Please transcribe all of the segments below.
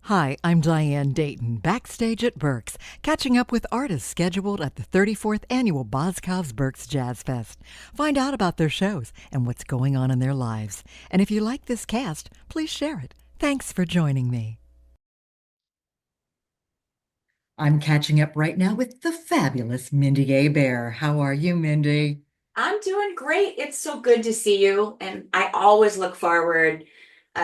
Hi, I'm Diane Dayton, backstage at Berks, catching up with artists scheduled at the 34th annual Boscov's Berks Jazz Fest. Find out about their shows and what's going on in their lives. And if you like this cast, please share it. Thanks for joining me. I'm catching up right now with the fabulous Mindi Abair. How are you, Mindy? I'm doing great. It's so good to see you. And I always look forward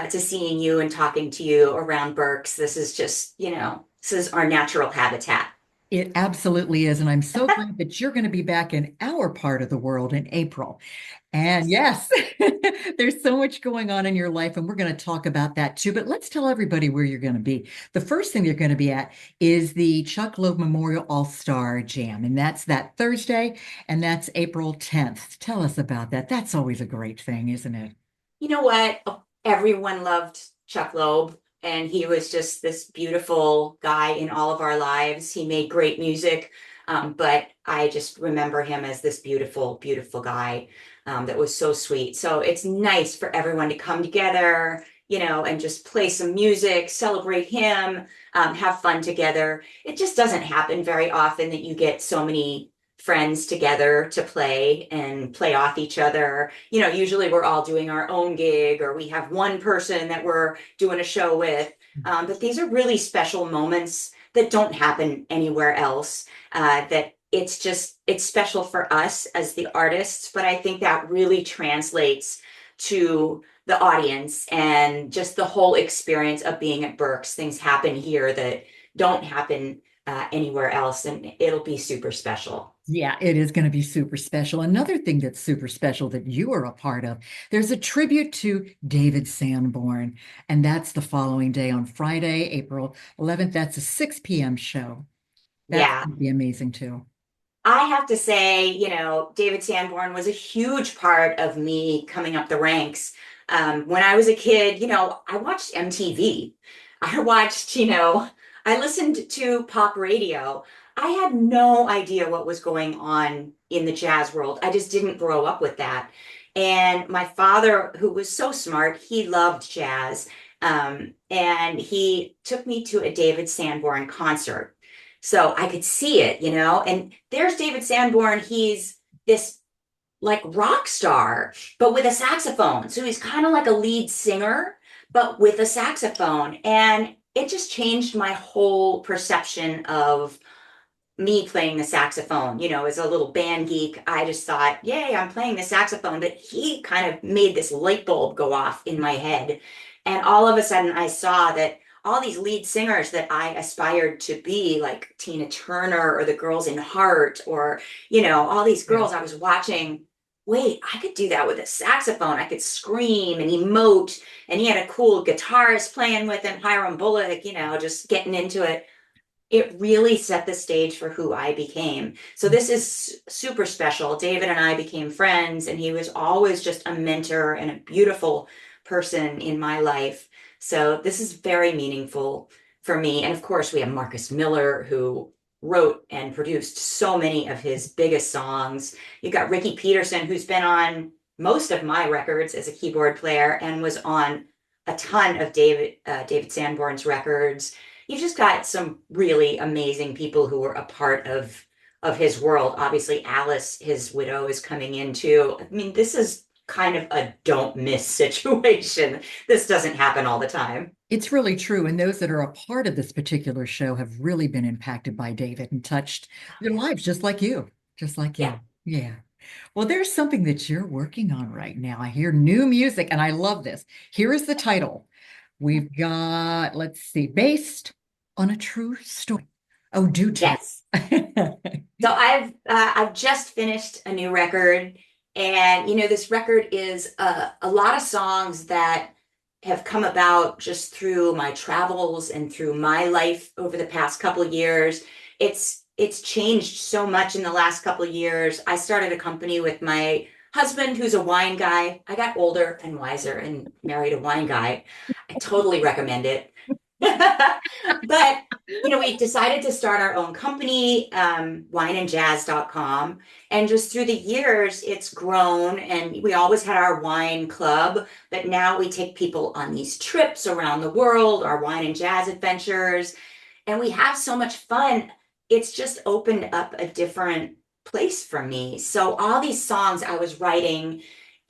to seeing you and talking to you around Berks. This is just, this is our natural habitat. It absolutely is. And I'm so glad that you're going to be back in our part of the world in April. And Yes. yes, there's so much going on in your life, and we're going to talk about that too. But let's tell everybody where you're going to be. The first thing you're going to be at is the Chuck Loeb Memorial All-Star Jam, and that's that Thursday, and that's April 10th. Tell us about that. That's always a great thing, isn't it? You know what? Everyone loved Chuck Loeb, and he was just this beautiful guy in all of our lives. He made great music, but I just remember him as this beautiful, beautiful guy that was so sweet. So it's nice for everyone to come together, and just play some music, celebrate him, have fun together. It just doesn't happen very often that you get so many friends together to play and play off each other. Usually we're all doing our own gig or we have one person that we're doing a show with. But these are really special moments that don't happen anywhere else. That it's special for us as the artists, but I think that really translates to the audience and just the whole experience of being at Berks. Things happen here that don't happen anywhere else, and it'll be super special. Yeah, it is going to be super special. Another thing that's super special that you are a part of, there's a tribute to David Sanborn, and that's the following day on Friday, April 11th. That's a 6 p.m. show. That's Yeah. going to be amazing too. I have to say, David Sanborn was a huge part of me coming up the ranks. When I was a kid, I watched MTV. I watched, I listened to pop radio. I had no idea what was going on in the jazz world. I just didn't grow up with that. And my father, who was so smart, he loved jazz. And he took me to a David Sanborn concert. So I could see it, and there's David Sanborn. He's this like rock star, but with a saxophone. So he's kind of like a lead singer, but with a saxophone. And it just changed my whole perception of me playing the saxophone. As a little band geek, I just thought, yay, I'm playing the saxophone. But he kind of made this light bulb go off in my head. And all of a sudden, I saw that all these lead singers that I aspired to be, like Tina Turner or the girls in Heart, or, all these Yeah. girls I was watching. Wait, I could do that with a saxophone. I could scream and emote. And he had a cool guitarist playing with him, Hiram Bullock, just getting into it. It really set the stage for who I became. So this is super special. David and I became friends, and he was always just a mentor and a beautiful person in my life. So this is very meaningful for me. And of course, we have Marcus Miller, who wrote and produced so many of his biggest songs. You got Ricky Peterson, who's been on most of my records as a keyboard player and was on a ton of David Sanborn's records. You've just got some really amazing people who were a part of his world. Obviously, Alice, his widow, is coming in too. I mean, this is kind of a don't miss situation. This doesn't happen all the time. It's really true. And those that are a part of this particular show have really been impacted by David and touched their lives just like you, just like Yeah. you. Yeah. Well, there's something that you're working on right now. I hear new music and I love this. Here is the title. We've got, let's see, based on a true story. Oh, do tell. Yes. So I've just finished a new record, and this record is a lot of songs that have come about just through my travels and through my life over the past couple of years. It's changed so much in the last couple of years. I started a company with my husband, who's a wine guy. I got older and wiser and married a wine guy. I totally recommend it. But We decided to start our own company, wineandjazz.com. And just through the years, it's grown. And we always had our wine club, but now we take people on these trips around the world, our wine and jazz adventures, and we have so much fun. It's just opened up a different place for me. So all these songs I was writing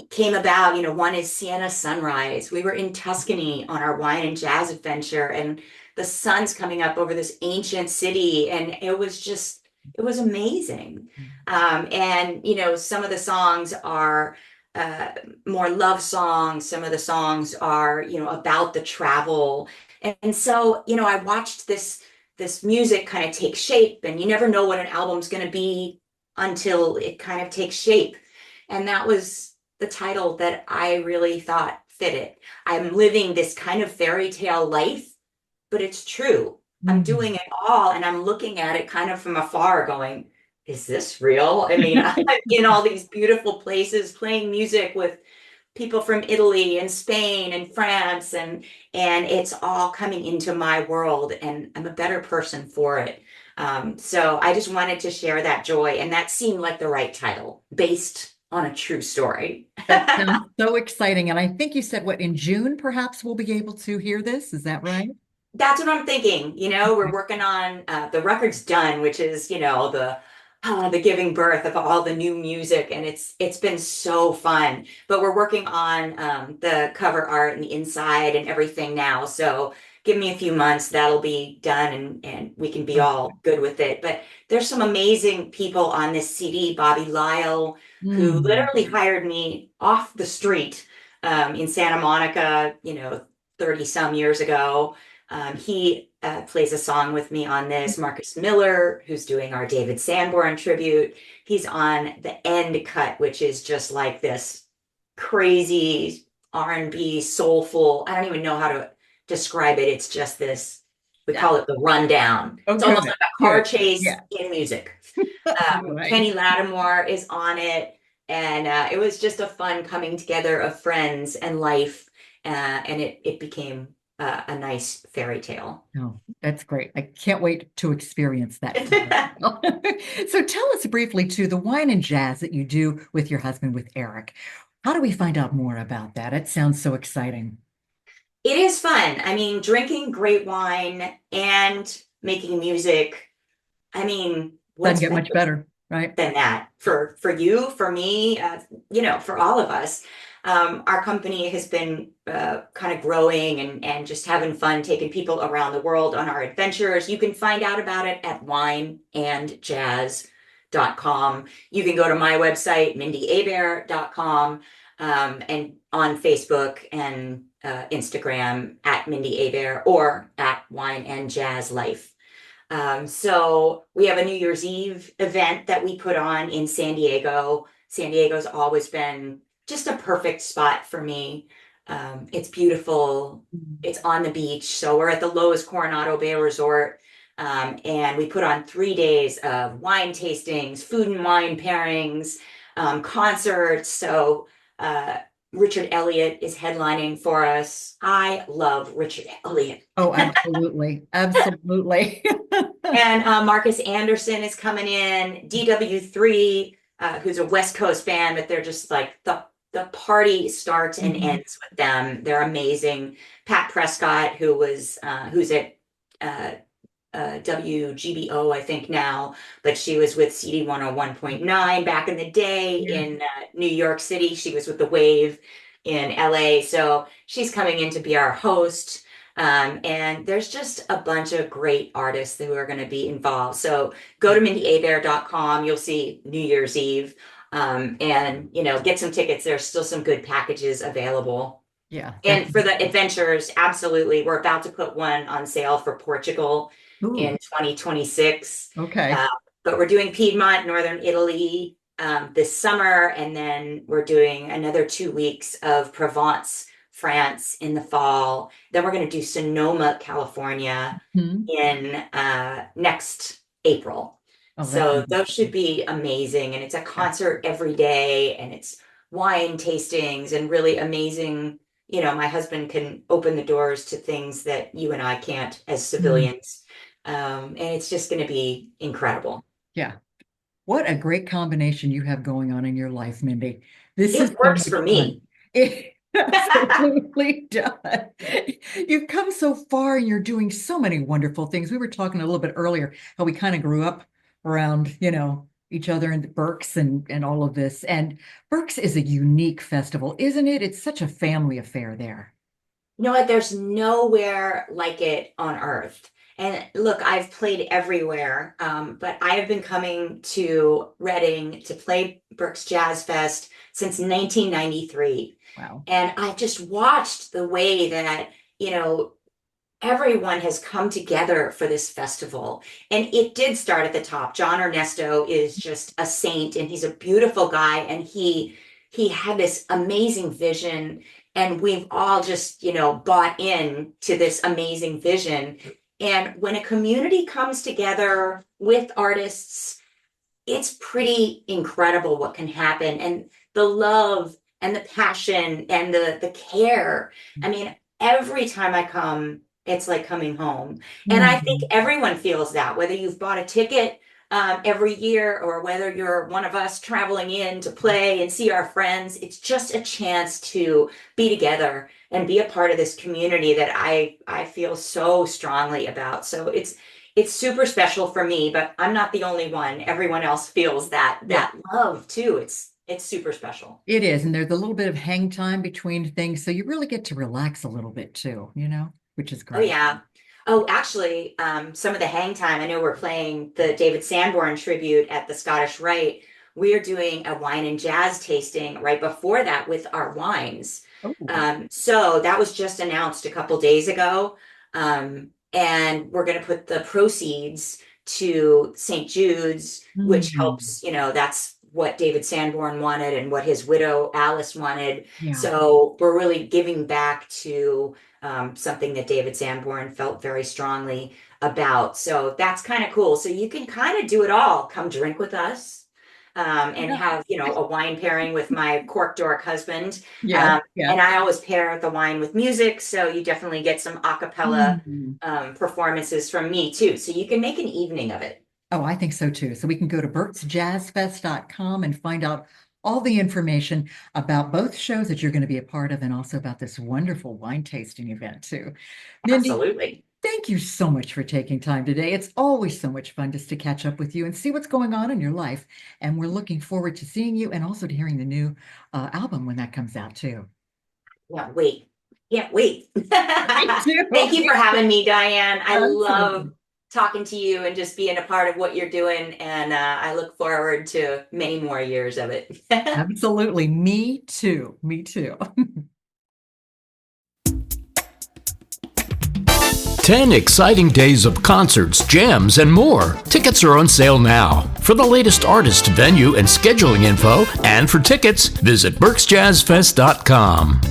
came about, one is Sienna Sunrise. We were in Tuscany on our wine and jazz adventure, and the sun's coming up over this ancient city, and it was amazing. And, some of the songs are uh, more love songs, some of the songs are, about the travel. And so, I watched this music kind of take shape, and you never know what an album's going to be until it kind of takes shape. And that was the title that I really thought fit it. I'm living this kind of fairy tale life, but it's true. I'm Mm. doing it all, and I'm looking at it kind of from afar going, is this real? I mean, I'm in all these beautiful places playing music with people from Italy and Spain and France, and it's all coming into my world, and I'm a better person for it. So I just wanted to share that joy, and that seemed like the right title, based on a true story. That sounds so exciting. And I think you said what, in June, perhaps we'll be able to hear this. Is that right? That's what I'm thinking. We're working on the record's done, which is, the giving birth of all the new music, and it's been so fun. But we're working on the cover art and the inside and everything now. So give me a few months, that'll be done, and we can be all good with it. But there's some amazing people on this CD. Bobby Lyle, who Mm. literally hired me off the street in Santa Monica, 30 some years ago. He plays a song with me on this. Marcus Miller, who's doing our David Sanborn tribute, he's on the end cut, which is just like this crazy R&B, soulful. I don't even know how to describe it. It's just this, we Yeah. call it the rundown. Oh, It's almost good. like a car Good. chase Yeah. in music. Right. Kenny Lattimore is on it. And it was just a fun coming together of friends and life. And it became a nice fairy tale. Oh, that's great. I can't wait to experience that. So tell us briefly too, the wine and jazz that you do with your husband, with Eric. How do we find out more about that? It sounds so exciting. It is fun. I mean, drinking great wine and making music. I mean, Doesn't what's get better much better, right? than that for you, for me, for all of us. Our company has been kind of growing and just having fun taking people around the world on our adventures. You can find out about it at wineandjazz.com. You can go to my website, mindyabair.com, and on Facebook and Instagram at Mindi Abair or at Wine and Jazz Life. So we have a New Year's Eve event that we put on in San Diego. San Diego's always been just a perfect spot for me. It's beautiful. It's on the beach. So we're at the Lowe's Coronado Bay Resort. And we put on 3 days of wine tastings, food and wine pairings, concerts. So uh, Richard Elliott is headlining for us. I love Richard Elliott. Oh, absolutely. Absolutely. And Marcus Anderson is coming in, DW3, who's a West Coast band, but they're just like the party starts and Mhm. ends with them. They're amazing. Pat Prescott, who's at uh, WGBO, I think now, but she was with CD 101.9 back in the day Yeah. in New York City. She was with the Wave in LA. So she's coming in to be our host. And there's just a bunch of great artists who are going to be involved. So go to mindyabair.com. You'll see New Year's Eve. And get some tickets. There's still some good packages available. Yeah, that's And for the adventures, absolutely. We're about to put one on sale for Portugal ooh, in 2026. okay. Uh, but we're doing Piedmont, Northern Italy this summer. And then we're doing another 2 weeks of Provence, France in the fall. Then we're going to do Sonoma, California Hmm. in next April. Oh, that's So those should be amazing. And it's a yeah. concert every day, and it's wine tastings and really amazing. My husband can open the doors to things that you and I can't as Mm. civilians. And it's just going to be incredible. Yeah. What a great combination you have going on in your life, Mindy. This is It so works much for fun. me. It absolutely does. You've come so far and you're doing so many wonderful things. We were talking a little bit earlier how we kind of grew up around, each other and Berks and all of this. And Berks is a unique festival, isn't it? It's such a family affair there. You know what? There's nowhere like it on earth. And look, I've played everywhere, but I have been coming to Reading to play Berks Jazz Fest since 1993. Wow. And I've just watched the way that, you know, everyone has come together for this festival. And it did start at the top. John Ernesto is just a saint and he's a beautiful guy and he had this amazing vision and we've all just, bought in to this amazing vision. And when a community comes together with artists, it's pretty incredible what can happen and the love and the passion and the care. I mean, every time I come, it's like coming home. And I think Mhm. everyone feels that, whether you've bought a ticket every year or whether you're one of us traveling in to play and see our friends. It's just a chance to be together and be a part of this community that I feel so strongly about. So it's super special for me, but I'm not the only one. Everyone else feels that Yeah. love too. It's super special. It is, and there's a little bit of hang time between things, so you really get to relax a little bit too, which is Oh great. yeah. Oh, actually, some of the hang time. I know we're playing the David Sanborn tribute at the Scottish Rite. We are doing a wine and jazz tasting right before that with our wines. Oh. So that was just announced a couple days ago. And we're going to put the proceeds to St. Jude's, which Mhm. helps, that's what David Sanborn wanted and what his widow Alice wanted. Yeah. So we're really giving back to something that David Sanborn felt very strongly about. So that's kind of cool. So you can kind of do it all. Come drink with us and Yeah. have, a wine pairing with my cork dork husband. Yes, Um, yes. and I always pair the wine with music. So you definitely get some a cappella Mhm. performances from me too. So you can make an evening of it. Oh, I think so too. So we can go to berksjazzfest.com and find out all the information about both shows that you're going to be a part of and also about this wonderful wine tasting event too. Mindy, Absolutely. thank you so much for taking time today. It's always so much fun just to catch up with you and see what's going on in your life. And we're looking forward to seeing you and also to hearing the new album when that comes out too. Yeah, wait. Can't wait. Me too. Thank you for having me, Diane. I love Absolutely. talking to you and just being a part of what you're doing. And I look forward to many more years of it. Absolutely. Me too. Me too. 10 exciting days of concerts, jams, and more. Tickets are on sale now. For the latest artist, venue, and scheduling info, and for tickets, visit berksjazzfest.com.